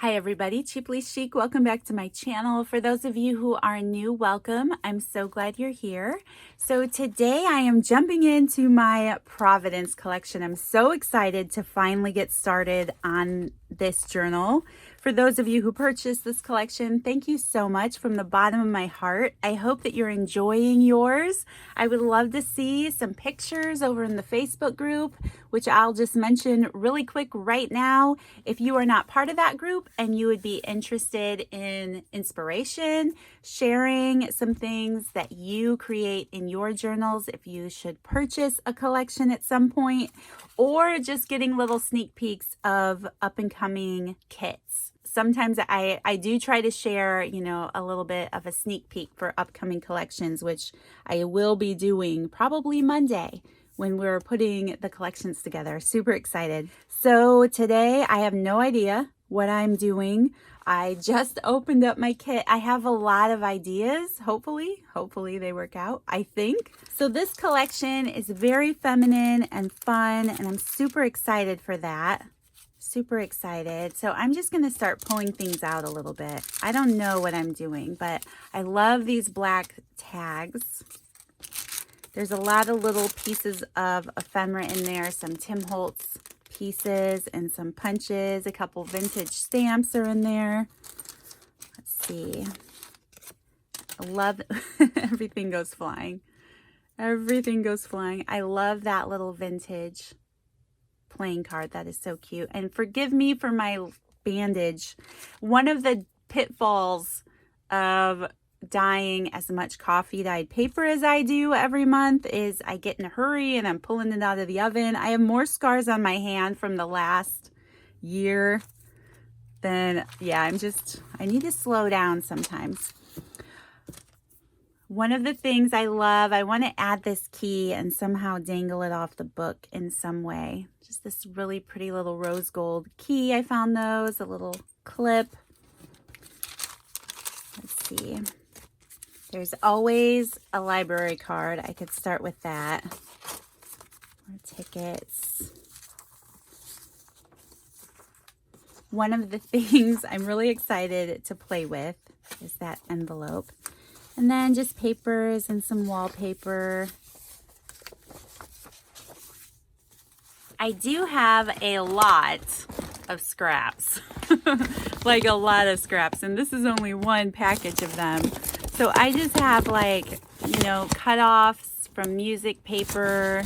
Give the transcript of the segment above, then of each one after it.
Hi everybody, Cheaply Chic. Welcome back to my channel. For those of you who are new, welcome. I'm so glad you're here. So today I am jumping into my Providence collection. I'm so excited to finally get started on this journal. For those of you who purchased this collection, thank you so much from the bottom of my heart. I hope that you're enjoying yours. I would love to see some pictures over in the Facebook group, which I'll just mention really quick right now. If you are not part of that group and you would be interested in inspiration, sharing some things that you create in your journals, if you should purchase a collection at some point, or just getting little sneak peeks of up and coming kits. Sometimes I do try to share, a little bit of a sneak peek for upcoming collections, which I will be doing probably Monday when we're putting the collections together. Super excited. So today I have no idea what I'm doing. I just opened up my kit. I have a lot of ideas. Hopefully they work out, I think. So this collection is very feminine and fun, and I'm super excited for that. Super excited. So I'm just going to start pulling things out a little bit. I don't know what I'm doing, but I love these black tags. There's a lot of little pieces of ephemera in there, some Tim Holtz pieces and some punches. A couple vintage stamps are in there. Let's see. I love everything goes flying. Everything goes flying. I love that little vintage playing card. That is so cute. And forgive me for my bandage. One of the pitfalls of dyeing as much coffee dyed paper as I do every month is I get in a hurry and I'm pulling it out of the oven. I have more scars on my hand from the last year than, I need to slow down sometimes. One of the things I love, I want to add this key and somehow dangle it off the book in some way. Just this really pretty little rose gold key. I found those, a little clip. Let's see. There's always a library card. I could start with that. Or tickets. One of the things I'm really excited to play with is that envelope. And then just papers and some wallpaper. I do have a lot of scraps, like a lot of scraps. And this is only one package of them. So I just have cut-offs from music paper,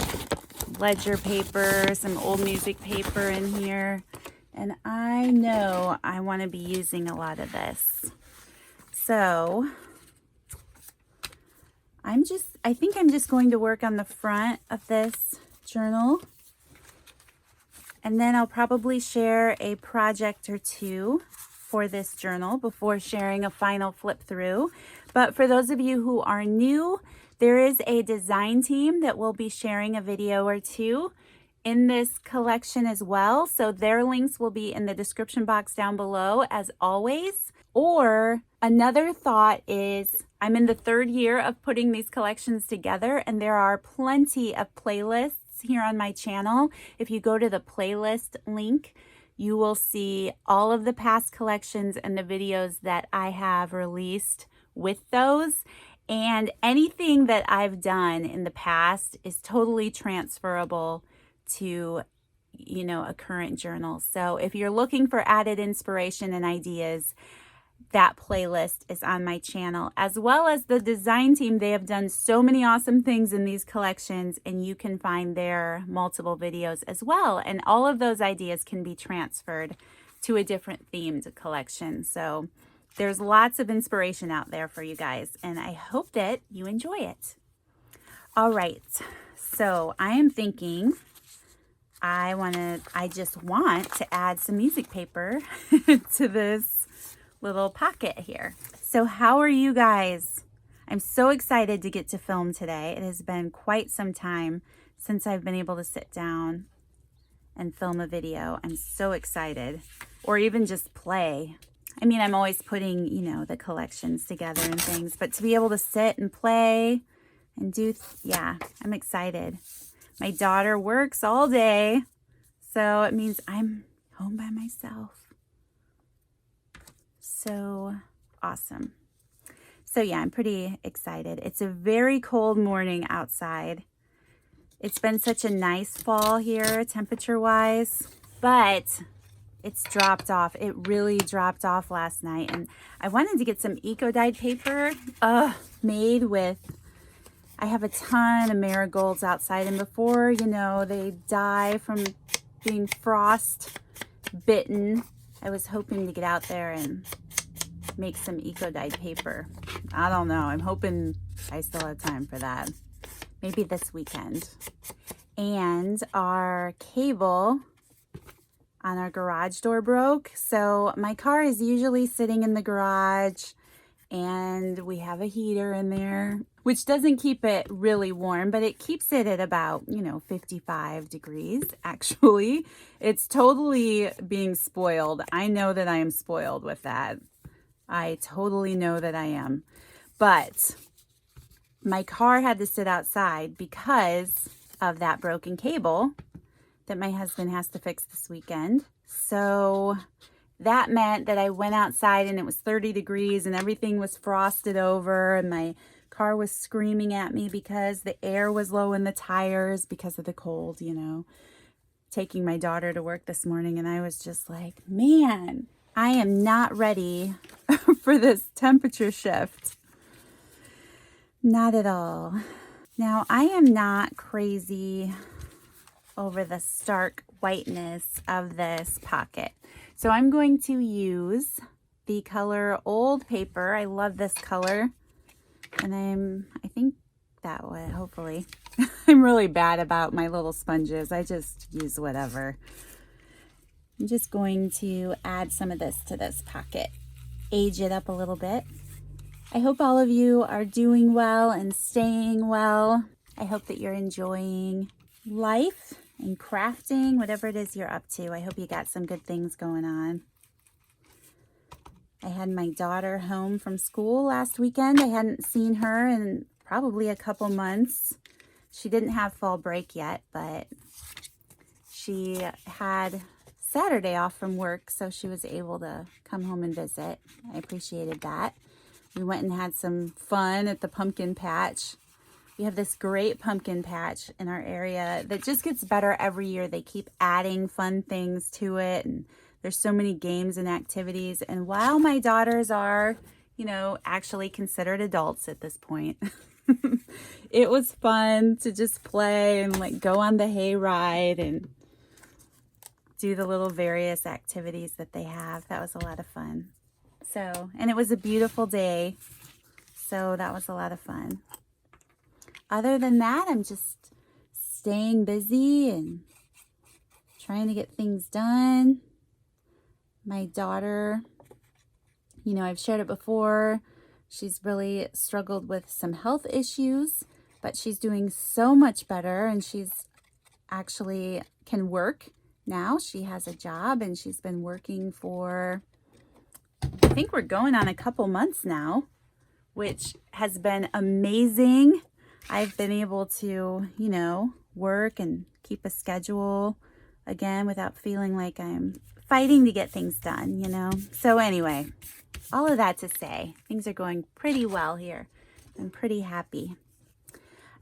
ledger paper, some old music paper in here. And I know I want to be using a lot of this. So I think I'm just going to work on the front of this journal. And then I'll probably share a project or two for this journal before sharing a final flip through. But for those of you who are new, there is a design team that will be sharing a video or two in this collection as well. So their links will be in the description box down below as always. Or another thought is I'm in the third year of putting these collections together, and there are plenty of playlists here on my channel. If you go to the playlist link, you will see all of the past collections and the videos that I have released with those. And anything that I've done in the past is totally transferable to, a current journal. So if you're looking for added inspiration and ideas, that playlist is on my channel, as well as the design team. They have done so many awesome things in these collections, and you can find their multiple videos as well. And all of those ideas can be transferred to a different themed collection. So there's lots of inspiration out there for you guys, and I hope that you enjoy it. All right, so I am thinking I just want to add some music paper to this little pocket here. So how are you guys? I'm so excited to get to film today. It has been quite some time since I've been able to sit down and film a video. I'm so excited. Or even just play. I mean, I'm always putting, the collections together and things, but to be able to sit and play and do, I'm excited. My daughter works all day, so it means I'm home by myself. So awesome. So yeah, I'm pretty excited. It's a very cold morning outside. It's been such a nice fall here, temperature-wise, but it's dropped off. It really dropped off last night, and I wanted to get some eco-dyed paper made with, I have a ton of marigolds outside, and before, you know, they die from being frost bitten, I was hoping to get out there and make some eco-dyed paper. I don't know. I'm hoping I still have time for that. Maybe this weekend. And our cable on our garage door broke. So my car is usually sitting in the garage, and we have a heater in there, which doesn't keep it really warm, but it keeps it at about, 55 degrees. Actually, it's totally being spoiled. I know that I am spoiled with that. I totally know that I am. But my car had to sit outside because of that broken cable that my husband has to fix this weekend. So that meant that I went outside and it was 30 degrees and everything was frosted over, and my car was screaming at me because the air was low in the tires because of the cold, taking my daughter to work this morning. And I was just like, man, I am not ready for this temperature shift. Not at all. Now, I am not crazy over the stark whiteness of this pocket. So I'm going to use the color Old Paper. I love this color. And I think that way, hopefully. I'm really bad about my little sponges. I just use whatever. I'm just going to add some of this to this pocket. Age it up a little bit. I hope all of you are doing well and staying well. I hope that you're enjoying life and crafting, whatever it is you're up to. I hope you got some good things going on. I had my daughter home from school last weekend. I hadn't seen her in probably a couple months. She didn't have fall break yet, but she had Saturday off from work, so she was able to come home and visit. I appreciated that. We went and had some fun at the pumpkin patch. We have this great pumpkin patch in our area that just gets better every year. They keep adding fun things to it, and there's so many games and activities. And while my daughters are, actually considered adults at this point, it was fun to just play and go on the hay ride and do the little various activities that they have. That was a lot of fun. And it was a beautiful day, so that was a lot of fun. Other than that, I'm just staying busy and trying to get things done. My daughter, I've shared it before, she's really struggled with some health issues, but she's doing so much better, and she's actually can work now. She has a job, and she's been working for, I think we're going on a couple months now, which has been amazing. I've been able to, work and keep a schedule again without feeling like I'm fighting to get things done, So anyway, all of that to say, things are going pretty well here. I'm pretty happy.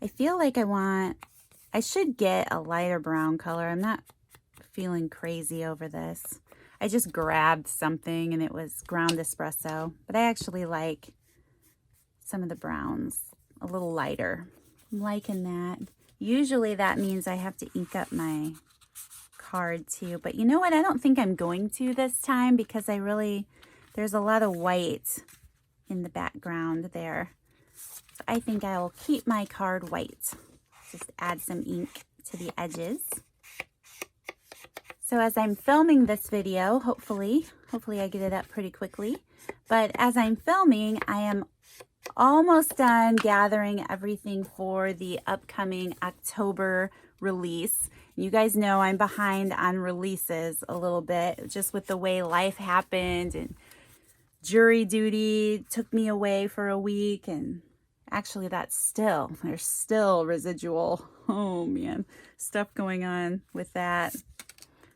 I feel like I should get a lighter brown color. I'm not feeling crazy over this. I just grabbed something and it was ground espresso, but I actually like some of the browns a little lighter. I'm liking that. Usually that means I have to ink up my card too, but you know what? I don't think I'm going to this time because there's a lot of white in the background there. So I think I will keep my card white. Just add some ink to the edges. So as I'm filming this video, hopefully I get it up pretty quickly, but as I'm filming, I am almost done gathering everything for the upcoming October release. You guys know I'm behind on releases a little bit, just with the way life happened, and jury duty took me away for a week, and actually there's still residual, oh man, stuff going on with that.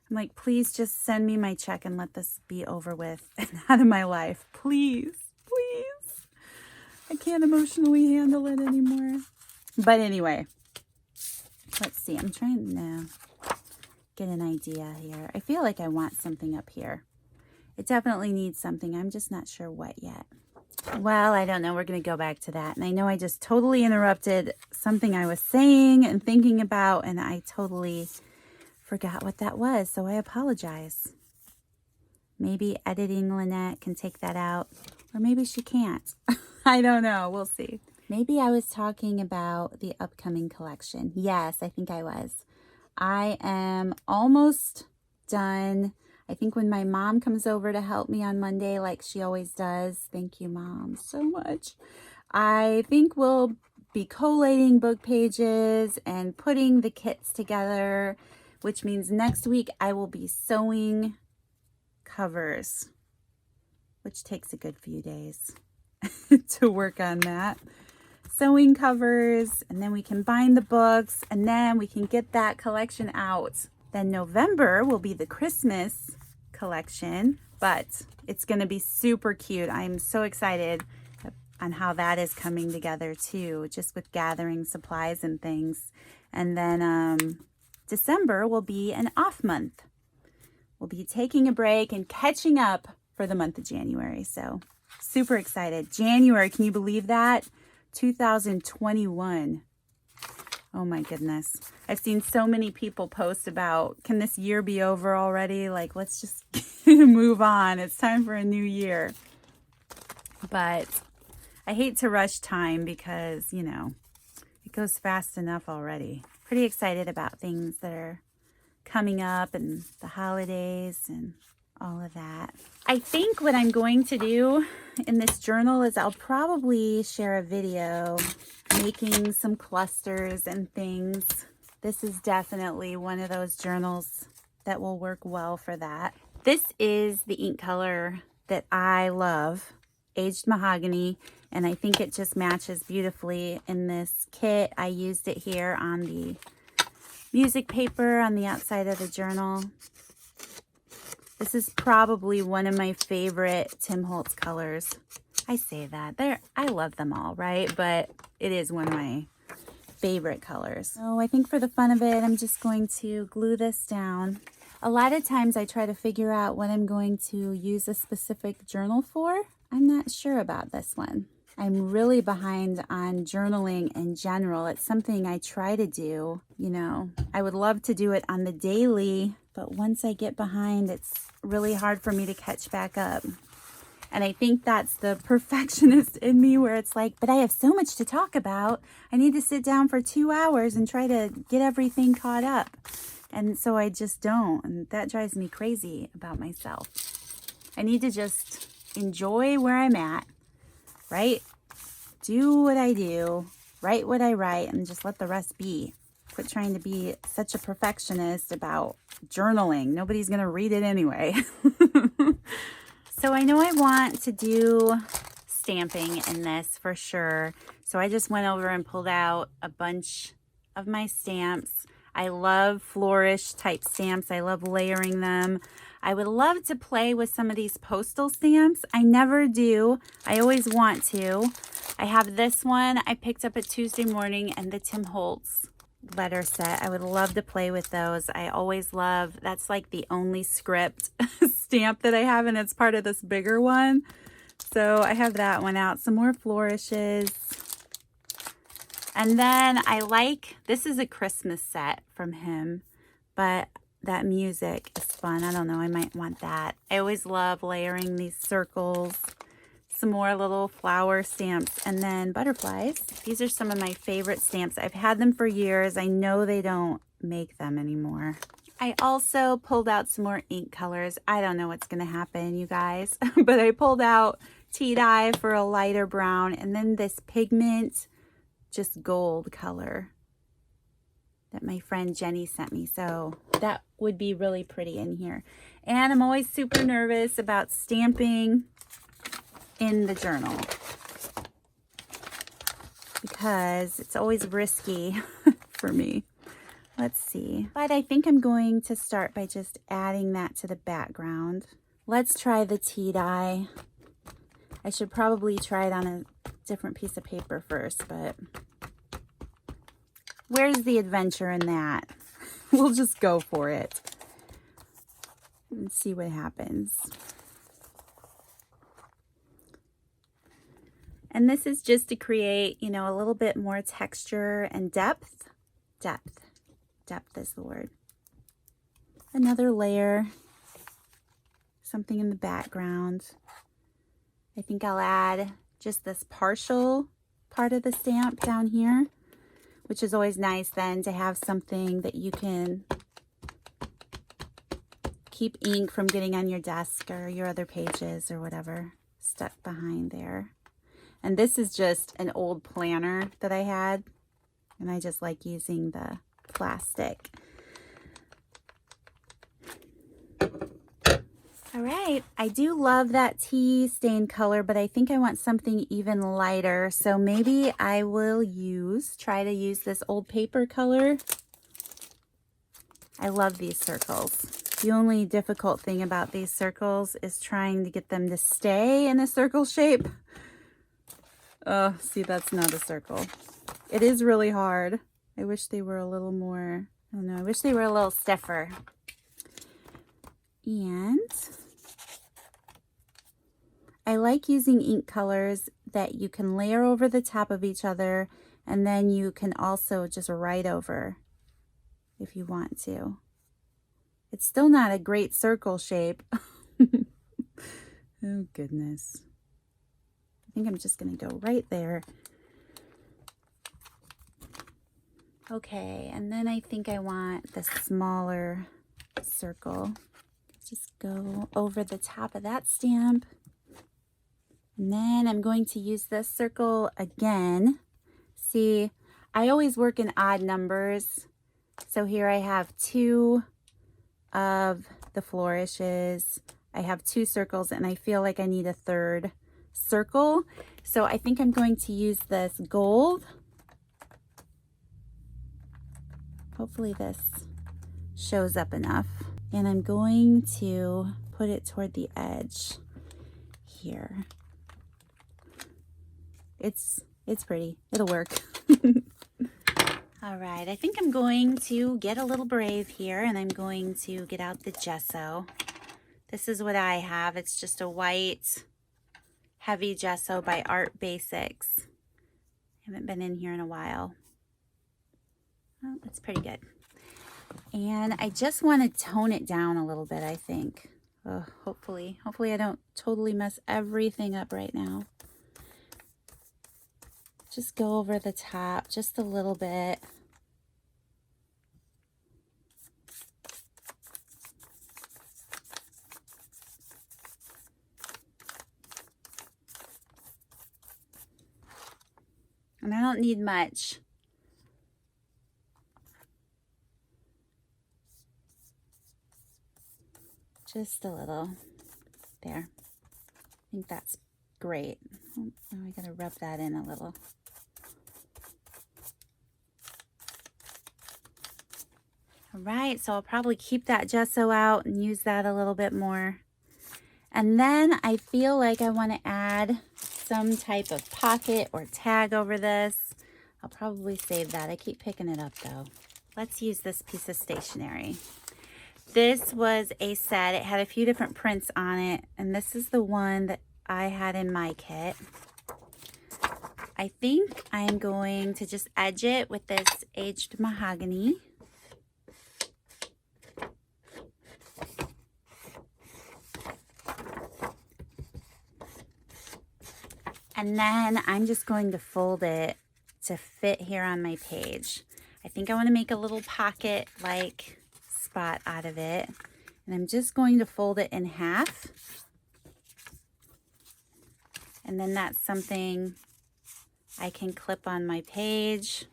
I'm like, please just send me my check and let this be over with and out of my life. Please, please. I can't emotionally handle it anymore. But anyway, let's see. I'm trying to get an idea here. I feel like I want something up here. It definitely needs something. I'm just not sure what yet. Well, I don't know. We're going to go back to that. And I know I just totally interrupted something I was saying and thinking about, and I totally forgot what that was. So I apologize. Maybe editing Lynette can take that out, or maybe she can't. I don't know. We'll see. Maybe I was talking about the upcoming collection. Yes, I think I was. I am almost done. I think when my mom comes over to help me on Monday, like she always does, thank you, Mom, so much. I think we'll be collating book pages and putting the kits together, which means next week I will be sewing covers, which takes a good few days to work on that. Sewing covers, and then we can bind the books, and then we can get that collection out. Then November will be the Christmas collection, but it's going to be super cute. I'm so excited on how that is coming together too, just with gathering supplies and things. And then December will be an off month. We'll be taking a break and catching up for the month of January. So super excited. January, can you believe that? 2021. Oh my goodness. I've seen so many people post about, can this year be over already? Like, let's just move on. It's time for a new year. But I hate to rush time because, you know, it goes fast enough already. Pretty excited about things that are coming up and the holidays and all of that. I think what I'm going to do in this journal is I'll probably share a video making some clusters and things. This is definitely one of those journals that will work well for that. This is the ink color that I love, Aged Mahogany, and I think it just matches beautifully in this kit. I used it here on the music paper on the outside of the journal. This is probably one of my favorite Tim Holtz colors. I say that. I love them all, right? But it is one of my favorite colors. So I think for the fun of it, I'm just going to glue this down. A lot of times I try to figure out what I'm going to use a specific journal for. I'm not sure about this one. I'm really behind on journaling in general. It's something I try to do, you know. I would love to do it on the daily, but once I get behind, it's really hard for me to catch back up. And I think that's the perfectionist in me where it's like, but I have so much to talk about. I need to sit down for 2 hours and try to get everything caught up. And so I just don't. And that drives me crazy about myself. I need to just enjoy where I'm at, right? Do what I do, write what I write, and just let the rest be. Quit trying to be such a perfectionist about journaling. Nobody's going to read it anyway. So I know I want to do stamping in this for sure. So I just went over and pulled out a bunch of my stamps. I love flourish type stamps. I love layering them. I would love to play with some of these postal stamps. I never do. I always want to. I have this one I picked up at Tuesday Morning and the Tim Holtz letter set. I would love to play with those. I always love, that's like the only script stamp that I have, and it's part of this bigger one. So I have that one out. Some more flourishes. And then I like, this is a Christmas set from him, but that music is fun. I don't know, I might want that. I always love layering these circles. Some more little flower stamps, and then butterflies. These are some of my favorite stamps. I've had them for years. I know they don't make them anymore. I also pulled out some more ink colors. I don't know what's gonna happen, you guys, but I pulled out tea dye for a lighter brown, and then this pigment, just gold color that my friend Jenny sent me. So that would be really pretty in here. And I'm always super nervous about stamping in the journal because it's always risky for me. Let's see. But I think I'm going to start by just adding that to the background. Let's try the tea dye. I should probably try it on a different piece of paper first, but where's the adventure in that? We'll just go for it and see what happens. And this is just to create, you know, a little bit more texture and depth. Depth is the word. Another layer, something in the background. I think I'll add just this partial part of the stamp down here, which is always nice then to have something that you can keep ink from getting on your desk or your other pages or whatever stuck behind there. And this is just an old planner that I had, and I just like using the plastic. All right, I do love that tea stain color, but I think I want something even lighter. So maybe I will try to use this old paper color. I love these circles. The only difficult thing about these circles is trying to get them to stay in a circle shape. Oh, see, that's not a circle. It is really hard. I wish they were a little more, I don't know, I wish they were a little stiffer. And I like using ink colors that you can layer over the top of each other, and then you can also just write over if you want to. It's still not a great circle shape. Oh, goodness. I think I'm just going to go right there. Okay, and then I think I want the smaller circle. Just go over the top of that stamp. And then I'm going to use this circle again. See, I always work in odd numbers. So here I have 2 of the flourishes. I have 2 circles, and I feel like I need a 3rd circle. So I think I'm going to use this gold. Hopefully this shows up enough. And I'm going to put it toward the edge here. It's pretty. It'll work. All right, I think I'm going to get a little brave here, and I'm going to get out the gesso. This is what I have. It's just a white heavy gesso by Art Basics. I haven't been in here in a while. Well, it's pretty good. And I just want to tone it down a little bit, I think. Oh, hopefully I don't totally mess everything up right now. Just go over the top just a little bit. And I don't need much. Just a little. There. I think that's great. Oh, I gotta rub that in a little. All right, so I'll probably keep that gesso out and use that a little bit more. And then I feel like I want to add some type of pocket or tag over this. I'll probably save that. I keep picking it up though. Let's use this piece of stationery. This was a set. It had a few different prints on it, and this is the one that I had in my kit. I think I'm going to just edge it with this aged mahogany. And then I'm just going to fold it to fit here on my page. I think I want to make a little pocket-like spot out of it. And I'm just going to fold it in half. And then that's something I can clip on my page.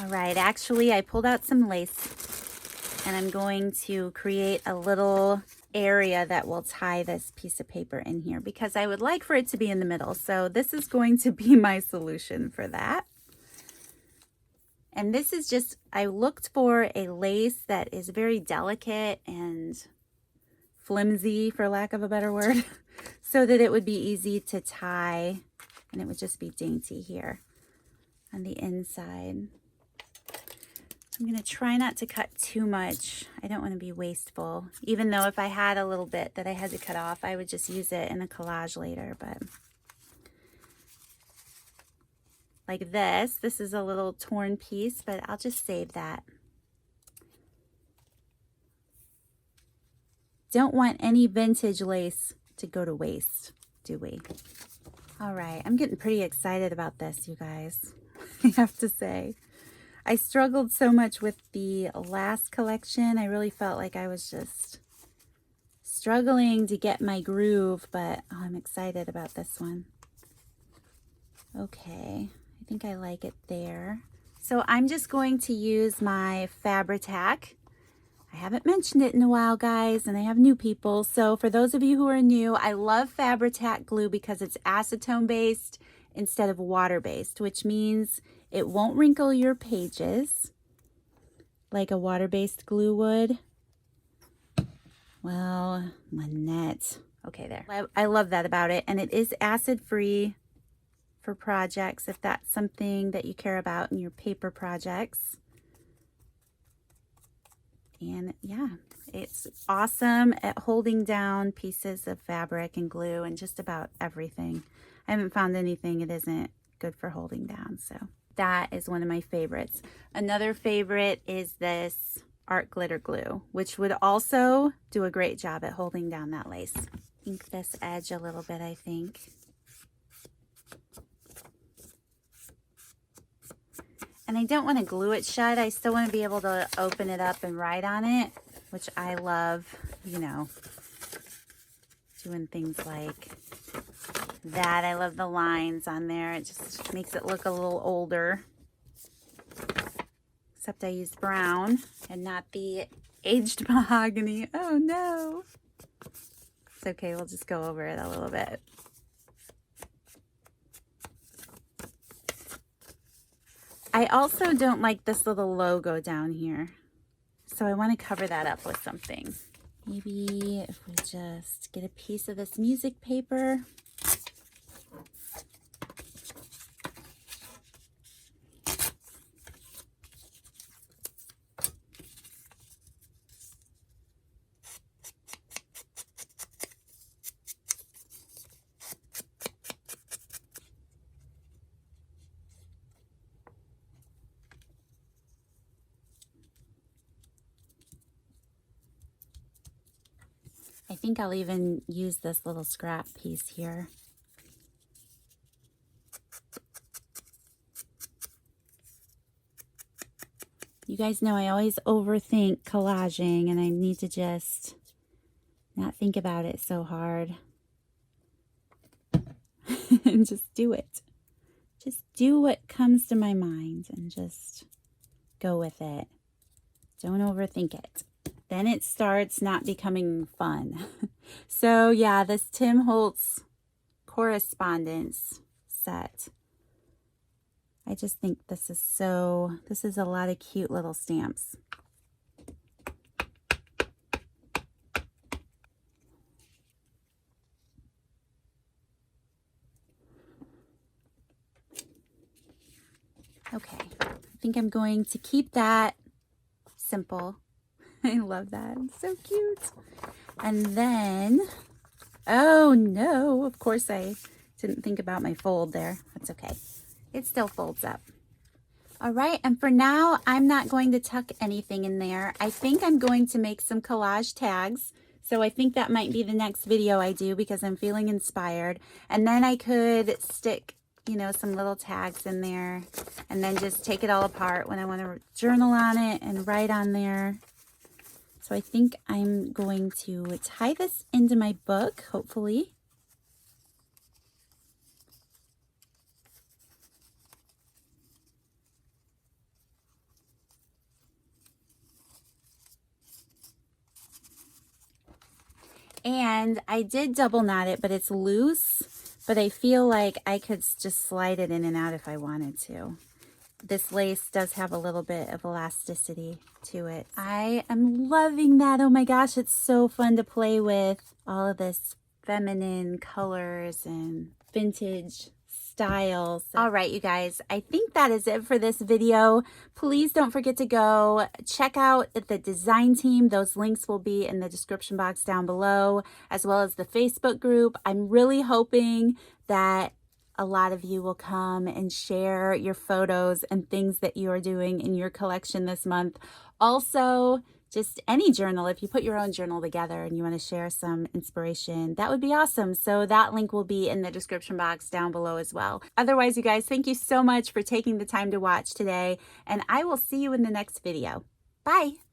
All right, actually I pulled out some lace, and I'm going to create a little area that will tie this piece of paper in here because I would like for it to be in the middle. So this is going to be my solution for that. And this is just, I looked for a lace that is very delicate and flimsy, for lack of a better word, so that it would be easy to tie and it would just be dainty here on the inside. I'm going to try not to cut too much. I don't want to be wasteful, even though if I had a little bit that I had to cut off, I would just use it in a collage later. But like this is a little torn piece, but I'll just save that. Don't want any vintage lace to go to waste, do we? All right, I'm getting pretty excited about this, you guys. I have to say. I struggled so much with the last collection. I really felt like I was just struggling to get my groove, but I'm excited about this one. Okay, I think I like it there. So I'm just going to use my Fabri-Tac. I haven't mentioned it in a while, guys, and I have new people. So for those of you who are new, I love Fabri-Tac glue because it's acetone-based instead of water-based, which means it won't wrinkle your pages like a water-based glue would. Well, Lynette. Okay, there. I love that about it. And it is acid-free for projects, if that's something that you care about in your paper projects. And yeah, it's awesome at holding down pieces of fabric and glue and just about everything. I haven't found anything it isn't good for holding down, so that is one of my favorites. Another favorite is this art glitter glue, which would also do a great job at holding down that lace. Ink this edge a little bit, I think. And I don't want to glue it shut. I still want to be able to open it up and write on it, which I love, you know, doing things like that. I love the lines on there. It just makes it look a little older. Except I used brown and not the aged mahogany. Oh no. It's okay, we'll just go over it a little bit. I also don't like this little logo down here, so I want to cover that up with something. Maybe if we just get a piece of this music paper. I think I'll even use this little scrap piece here. You guys know I always overthink collaging, and I need to just not think about it so hard. And just do it. Just do what comes to my mind and just go with it. Don't overthink it. Then it starts not becoming fun. So yeah, this Tim Holtz correspondence set. I just think this is a lot of cute little stamps. Okay, I think I'm going to keep that simple. I love that. It's so cute. And then, oh no, of course I didn't think about my fold there. That's okay. It still folds up. All right, and for now, I'm not going to tuck anything in there. I think I'm going to make some collage tags. So I think that might be the next video I do because I'm feeling inspired. And then I could stick, you know, some little tags in there and then just take it all apart when I want to journal on it and write on there. So I think I'm going to tie this into my book, hopefully. And I did double knot it, but it's loose, but I feel like I could just slide it in and out if I wanted to. this lace does have a little bit of elasticity to it. I am loving that. Oh my gosh, it's so fun to play with all of this feminine colors and vintage styles. All right, you guys, I think that is it for this video. Please don't forget to go check out the design team. Those links will be in the description box down below, as well as the Facebook group. I'm really hoping that a lot of you will come and share your photos and things that you are doing in your collection this month. Also, just any journal, if you put your own journal together and you want to share some inspiration, that would be awesome. So that link will be in the description box down below as well. Otherwise, you guys, thank you so much for taking the time to watch today, and I will see you in the next video. Bye.